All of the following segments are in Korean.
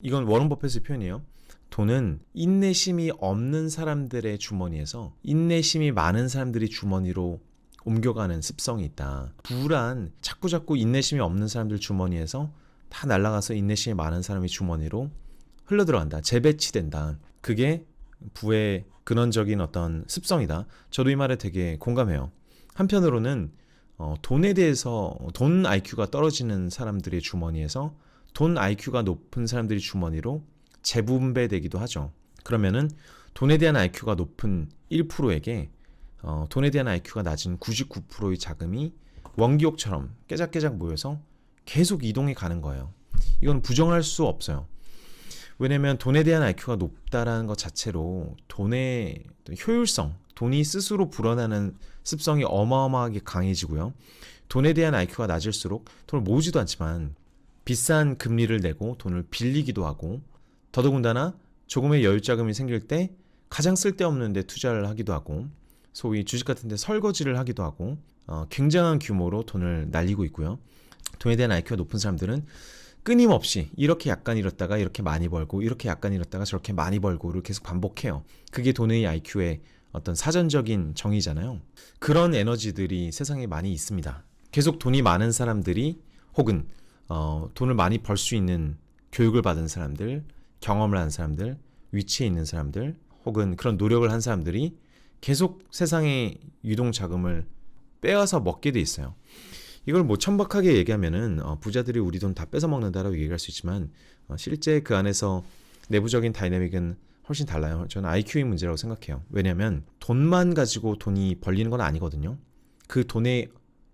이건 워런 버핏의 표현이에요. 돈은 인내심이 없는 사람들의 주머니에서 인내심이 많은 사람들이 주머니로 옮겨가는 습성이 있다. 부란 자꾸자꾸 인내심이 없는 사람들 주머니에서 다 날아가서 인내심이 많은 사람의 주머니로 흘러들어간다. 재배치된다. 그게 부의 근원적인 어떤 습성이다. 저도 이 말에 되게 공감해요. 한편으로는 돈에 대해서 돈 IQ가 떨어지는 사람들의 주머니에서 돈 IQ가 높은 사람들이 주머니로 재분배되기도 하죠. 그러면은 돈에 대한 IQ가 높은 1%에게 돈에 대한 IQ가 낮은 99%의 자금이 원기옥처럼 깨작깨작 모여서 계속 이동해 가는 거예요. 이건 부정할 수 없어요. 왜냐면 돈에 대한 IQ가 높다라는 것 자체로 돈의 효율성, 돈이 스스로 불어나는 습성이 어마어마하게 강해지고요. 돈에 대한 IQ가 낮을수록 돈을 모으지도 않지만 비싼 금리를 내고 돈을 빌리기도 하고, 더더군다나 조금의 여유자금이 생길 때 가장 쓸데없는 데 투자를 하기도 하고, 소위 주식 같은 데 설거지를 하기도 하고, 굉장한 규모로 돈을 날리고 있고요. 돈에 대한 IQ가 높은 사람들은 끊임없이 이렇게 약간 잃었다가 이렇게 많이 벌고, 이렇게 약간 잃었다가 저렇게 많이 벌고를 계속 반복해요. 그게 돈의 IQ의 어떤 사전적인 정의잖아요. 그런 에너지들이 세상에 많이 있습니다. 계속 돈이 많은 사람들이, 혹은 돈을 많이 벌 수 있는 교육을 받은 사람들, 경험을 한 사람들, 위치에 있는 사람들, 혹은 그런 노력을 한 사람들이 계속 세상의 유동 자금을 빼앗아 먹게 돼 있어요. 이걸 뭐 천박하게 얘기하면은 부자들이 우리 돈 다 뺏어 먹는다라고 얘기할 수 있지만, 실제 그 안에서 내부적인 다이내믹은 훨씬 달라요. 저는 IQ의 문제라고 생각해요. 왜냐하면 돈만 가지고 돈이 벌리는 건 아니거든요. 그 돈에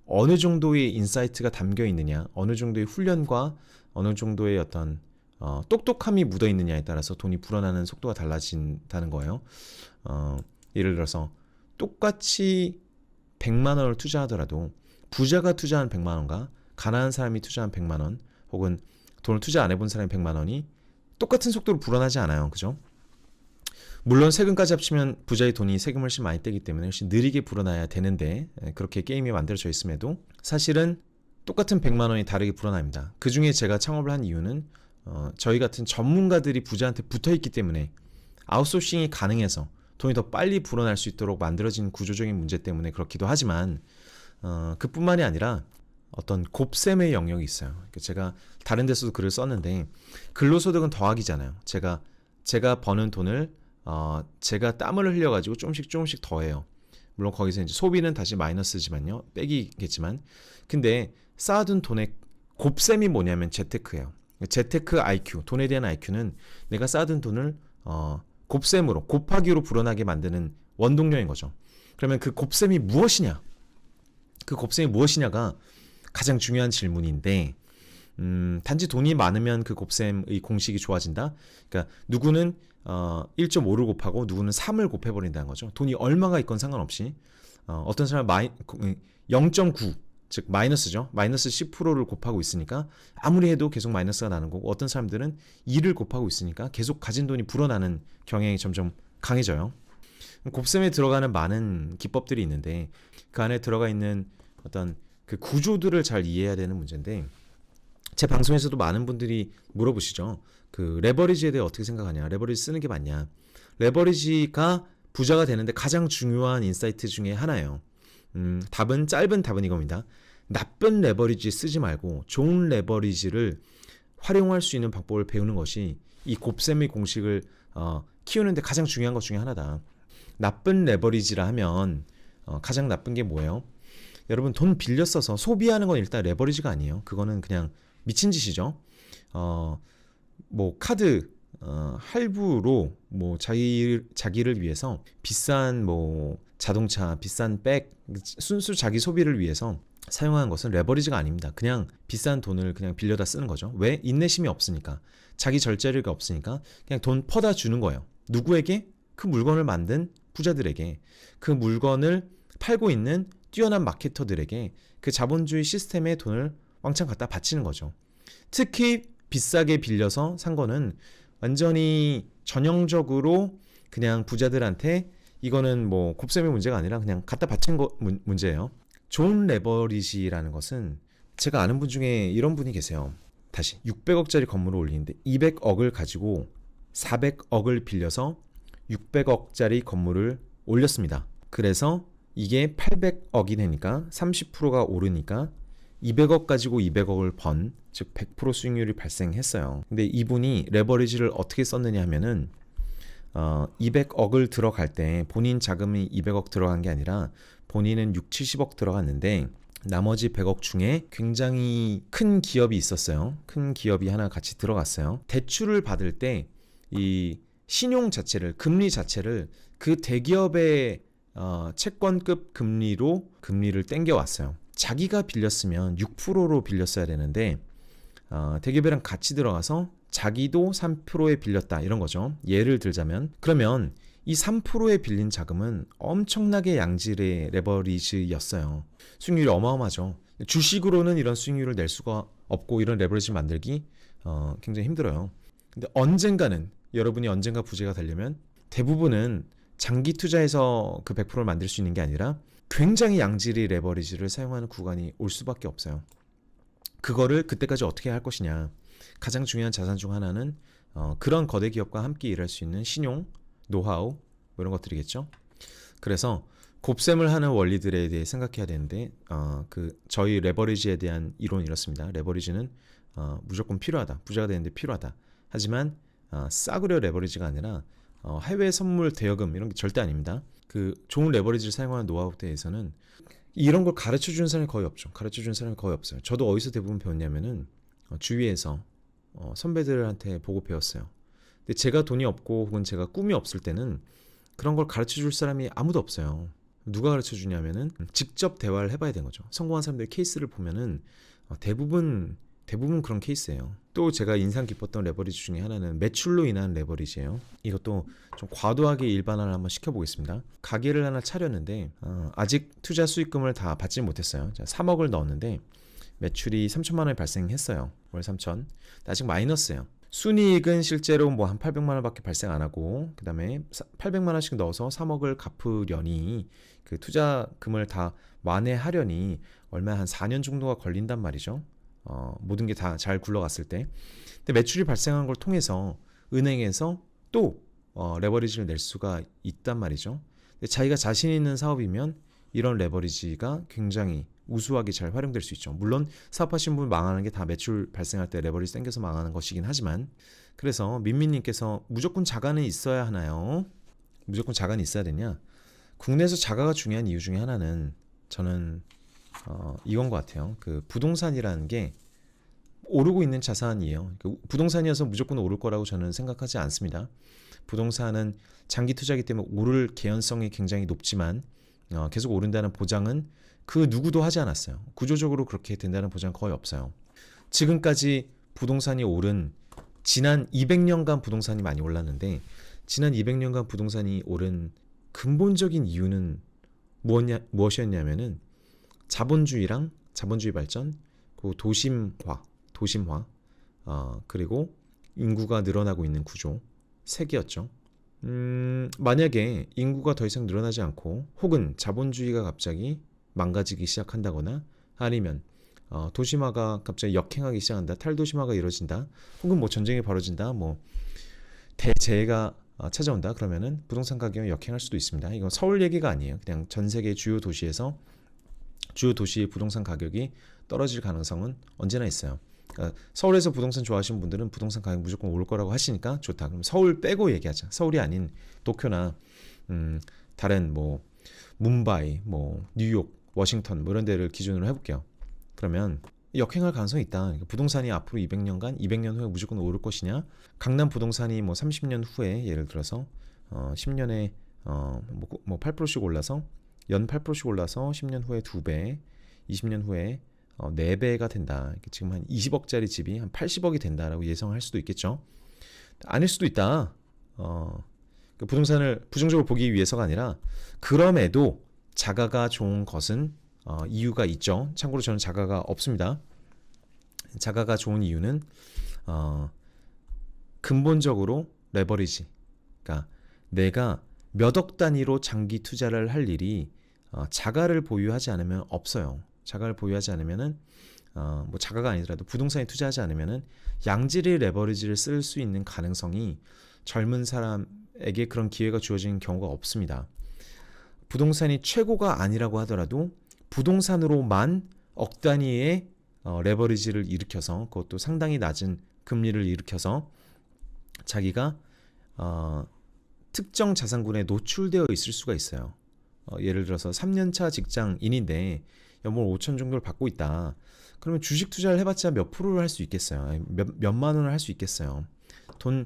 어느 정도의 인사이트가 담겨 있느냐, 어느 정도의 훈련과 어느 정도의 어떤 똑똑함이 묻어 있느냐에 따라서 돈이 불어나는 속도가 달라진다는 거예요. 예를 들어서 똑같이 100만 원을 투자하더라도 부자가 투자한 100만 원과 가난한 사람이 투자한 100만 원, 혹은 돈을 투자 안 해본 사람이 100만 원이 똑같은 속도로 불어나지 않아요. 그죠? 물론 세금까지 합치면 부자의 돈이 세금을 훨씬 많이 떼기 때문에 훨씬 느리게 불어나야 되는데, 그렇게 게임이 만들어져 있음에도 사실은 똑같은 100만 원이 다르게 불어납니다. 그 중에 제가 창업을 한 이유는 저희 같은 전문가들이 부자한테 붙어있기 때문에, 아웃소싱이 가능해서 돈이 더 빨리 불어날 수 있도록 만들어진 구조적인 문제 때문에 그렇기도 하지만, 그뿐만이 아니라 어떤 곱셈의 영역이 있어요. 제가 다른 데서도 글을 썼는데, 근로소득은 더하기잖아요. 제가 버는 돈을 제가 땀을 흘려가지고 조금씩 더해요. 물론 거기서 이제 소비는 다시 마이너스지만요, 빼기겠지만, 근데 쌓아둔 돈의 곱셈이 뭐냐면 재테크예요. 재테크 IQ, 돈에 대한 IQ는 내가 쌓아둔 돈을 곱셈으로, 곱하기로 불어나게 만드는 원동력인 거죠. 그러면 그 곱셈이 무엇이냐? 그 곱셈이 무엇이냐가 가장 중요한 질문인데, 단지 돈이 많으면 그 곱셈의 공식이 좋아진다? 그러니까 누구는 1.5를 곱하고 누구는 3을 곱해버린다는 거죠. 돈이 얼마가 있건 상관없이. 어떤 사람은 0.9, 즉 마이너스죠. 마이너스 10%를 곱하고 있으니까 아무리 해도 계속 마이너스가 나는 거고, 어떤 사람들은 2를 곱하고 있으니까 계속 가진 돈이 불어나는 경향이 점점 강해져요. 곱셈에 들어가는 많은 기법들이 있는데, 그 안에 들어가 있는 어떤 그 구조들을 잘 이해해야 되는 문제인데, 제 방송에서도 많은 분들이 물어보시죠. 그 레버리지에 대해 어떻게 생각하냐, 레버리지 쓰는 게 맞냐. 레버리지가 부자가 되는데 가장 중요한 인사이트 중에 하나예요. 짧은 답은 이겁니다. 나쁜 레버리지 쓰지 말고 좋은 레버리지를 활용할 수 있는 방법을 배우는 것이 이 곱셈의 공식을 키우는데 가장 중요한 것 중에 하나다. 나쁜 레버리지라 하면 가장 나쁜 게 뭐예요? 여러분, 돈 빌려 써서 소비하는 건 일단 레버리지가 아니에요. 그거는 그냥 미친 짓이죠. 뭐 카드 할부로 뭐 자기를 위해서 비싼 뭐 자동차, 비싼 백, 순수 자기 소비를 위해서 사용하는 것은 레버리지가 아닙니다. 그냥 비싼 돈을 그냥 빌려다 쓰는 거죠. 왜? 인내심이 없으니까. 자기 절제력이 없으니까 그냥 돈 퍼다 주는 거예요. 누구에게? 그 물건을 만든 부자들에게, 그 물건을 팔고 있는 뛰어난 마케터들에게, 그 자본주의 시스템에 돈을 왕창 갖다 바치는 거죠. 특히 비싸게 빌려서 산 거는 완전히 전형적으로 그냥 부자들한테, 이거는 뭐 곱셈의 문제가 아니라 그냥 갖다 바친 거 문제예요. 좋은 레버리지라는 것은, 제가 아는 분 중에 이런 분이 계세요. 다시 600억짜리 건물을 올리는데 200억을 가지고 400억을 빌려서 600억짜리 건물을 올렸습니다. 그래서 이게 800억이 되니까 30%가 오르니까 200억 가지고 200억을 번, 즉 100% 수익률이 발생했어요. 근데 이분이 레버리지를 어떻게 썼느냐 하면은 200억을 들어갈 때 본인 자금이 200억 들어간 게 아니라 본인은 6, 70억 들어갔는데 나머지 100억 중에 굉장히 큰 기업이 있었어요. 큰 기업이 하나 같이 들어갔어요. 대출을 받을 때 이 신용 자체를, 금리 자체를 그 대기업의 채권급 금리를 땡겨왔어요. 자기가 빌렸으면 6%로 빌렸어야 되는데 대기업이랑 같이 들어가서 자기도 3%에 빌렸다 이런 거죠. 예를 들자면 그러면 이 3%에 빌린 자금은 엄청나게 양질의 레버리지였어요. 수익률이 어마어마하죠. 주식으로는 이런 수익률을 낼 수가 없고 이런 레버리지 만들기 굉장히 힘들어요. 근데 여러분이 언젠가 부자가 되려면 대부분은 장기 투자해서 그 100%를 만들 수 있는 게 아니라 굉장히 양질의 레버리지를 사용하는 구간이 올 수밖에 없어요. 그거를 그때까지 어떻게 할 것이냐. 가장 중요한 자산 중 하나는 그런 거대 기업과 함께 일할 수 있는 신용, 노하우 뭐 이런 것들이겠죠. 그래서 곱셈을 하는 원리들에 대해 생각해야 되는데 저희 레버리지에 대한 이론이 이렇습니다. 레버리지는 무조건 필요하다. 부자가 되는데 필요하다. 하지만 싸구려 레버리지가 아니라 해외 선물 대여금 이런 게 절대 아닙니다. 그 좋은 레버리지를 사용하는 노하우에 대해서는 이런 걸 가르쳐 주는 사람이 거의 없죠. 가르쳐 주는 사람이 거의 없어요. 저도 어디서 대부분 배웠냐면은 주위에서 선배들한테 보고 배웠어요. 근데 제가 돈이 없고 혹은 제가 꿈이 없을 때는 그런 걸 가르쳐 줄 사람이 아무도 없어요. 누가 가르쳐 주냐면은 직접 대화를 해봐야 되는 거죠. 성공한 사람들의 케이스를 보면은 대부분 그런 케이스예요. 또 제가 인상 깊었던 레버리지 중에 하나는 매출로 인한 레버리지예요. 이것도 좀 과도하게 일반화를 한번 시켜보겠습니다. 가게를 하나 차렸는데 아직 투자 수익금을 다 받지 못했어요. 3억을 넣었는데 매출이 3천만 원이 발생했어요. 월 3천. 아직 마이너스예요. 순이익은 실제로 뭐 한 800만 원밖에 발생 안 하고 그 다음에 800만 원씩 넣어서 3억을 갚으려니 그 투자금을 다 만회하려니 얼마 한 4년 정도가 걸린단 말이죠. 모든 게 다 잘 굴러갔을 때. 근데 매출이 발생한 걸 통해서 은행에서 또 레버리지를 낼 수가 있단 말이죠. 근데 자기가 자신 있는 사업이면 이런 레버리지가 굉장히 우수하게 잘 활용될 수 있죠. 물론 사업하시는 분 망하는 게 다 매출 발생할 때 레버리지 땡겨서 망하는 것이긴 하지만 그래서 민민님께서 무조건 자가는 있어야 하나요? 무조건 자가는 있어야 되냐? 국내에서 자가가 중요한 이유 중에 하나는 저는 이건 것 같아요. 그 부동산이라는 게 오르고 있는 자산이에요. 그 부동산이어서 무조건 오를 거라고 저는 생각하지 않습니다. 부동산은 장기 투자이기 때문에 오를 개연성이 굉장히 높지만 계속 오른다는 보장은 그 누구도 하지 않았어요. 구조적으로 그렇게 된다는 보장은 거의 없어요. 지금까지 부동산이 오른 지난 200년간 부동산이 많이 올랐는데 지난 200년간 부동산이 오른 근본적인 이유는 무엇이었냐면은 자본주의랑 자본주의 발전, 그 도심화, 그리고 인구가 늘어나고 있는 구조 세 개였죠. 만약에 인구가 더 이상 늘어나지 않고 혹은 자본주의가 갑자기 망가지기 시작한다거나 아니면 도심화가 갑자기 역행하기 시작한다, 탈도심화가 이루어진다, 혹은 뭐 전쟁이 벌어진다, 뭐 대재해가 찾아온다, 그러면은 부동산 가격이 역행할 수도 있습니다. 이건 서울 얘기가 아니에요. 그냥 전 세계 주요 도시에서 주요 도시의 부동산 가격이 떨어질 가능성은 언제나 있어요. 그러니까 서울에서 부동산 좋아하시는 분들은 부동산 가격 무조건 오를 거라고 하시니까 좋다. 그럼 서울 빼고 얘기하자. 서울이 아닌 도쿄나 다른 뭐 뭄바이, 뭐 뉴욕, 워싱턴 뭐 이런 데를 기준으로 해볼게요. 그러면 역행할 가능성이 있다. 그러니까 부동산이 앞으로 200년 후에 무조건 오를 것이냐? 강남 부동산이 뭐 30년 후에 예를 들어서 10년에 뭐 8%씩 올라서 연 8%씩 올라서 10년 후에 2배, 20년 후에 4배가 된다. 지금 한 20억짜리 집이 한 80억이 된다라고 예상할 수도 있겠죠. 아닐 수도 있다. 부동산을 부정적으로 보기 위해서가 아니라 그럼에도 자가가 좋은 것은 이유가 있죠. 참고로 저는 자가가 없습니다. 자가가 좋은 이유는 근본적으로 레버리지. 그러니까 내가 몇 억 단위로 장기 투자를 할 일이 자가를 보유하지 않으면 없어요. 자가를 보유하지 않으면은 뭐 자가가 아니더라도 부동산에 투자하지 않으면은 양질의 레버리지를 쓸 수 있는 가능성이 젊은 사람에게 그런 기회가 주어지는 경우가 없습니다. 부동산이 최고가 아니라고 하더라도 부동산으로만 억 단위의 레버리지를 일으켜서, 그것도 상당히 낮은 금리를 일으켜서 자기가 특정 자산군에 노출되어 있을 수가 있어요. 예를 들어서 3년차 직장인인데 연봉 5천 정도를 받고 있다. 그러면 주식 투자를 해봤자 몇 프로를 할 수 있겠어요? 몇만 원을 할 수 있겠어요? 돈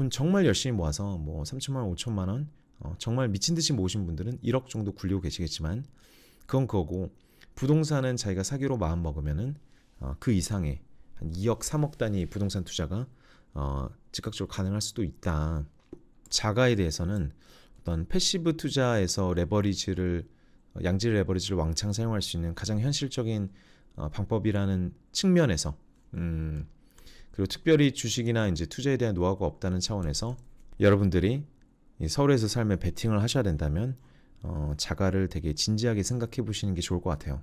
정말 열심히 모아서 뭐 3천만 원, 5천만 원 정말 미친 듯이 모으신 분들은 1억 정도 굴리고 계시겠지만 그건 그거고, 부동산은 자기가 사기로 마음 먹으면은 그 이상의 한 2억, 3억 단위 부동산 투자가 즉각적으로 가능할 수도 있다. 자가에 대해서는 어떤 패시브 투자에서 양질 레버리지를 왕창 사용할 수 있는 가장 현실적인 방법이라는 측면에서, 그리고 특별히 주식이나 이제 투자에 대한 노하우가 없다는 차원에서 여러분들이 이 서울에서 삶에 베팅을 하셔야 된다면 자가를 되게 진지하게 생각해 보시는 게 좋을 것 같아요.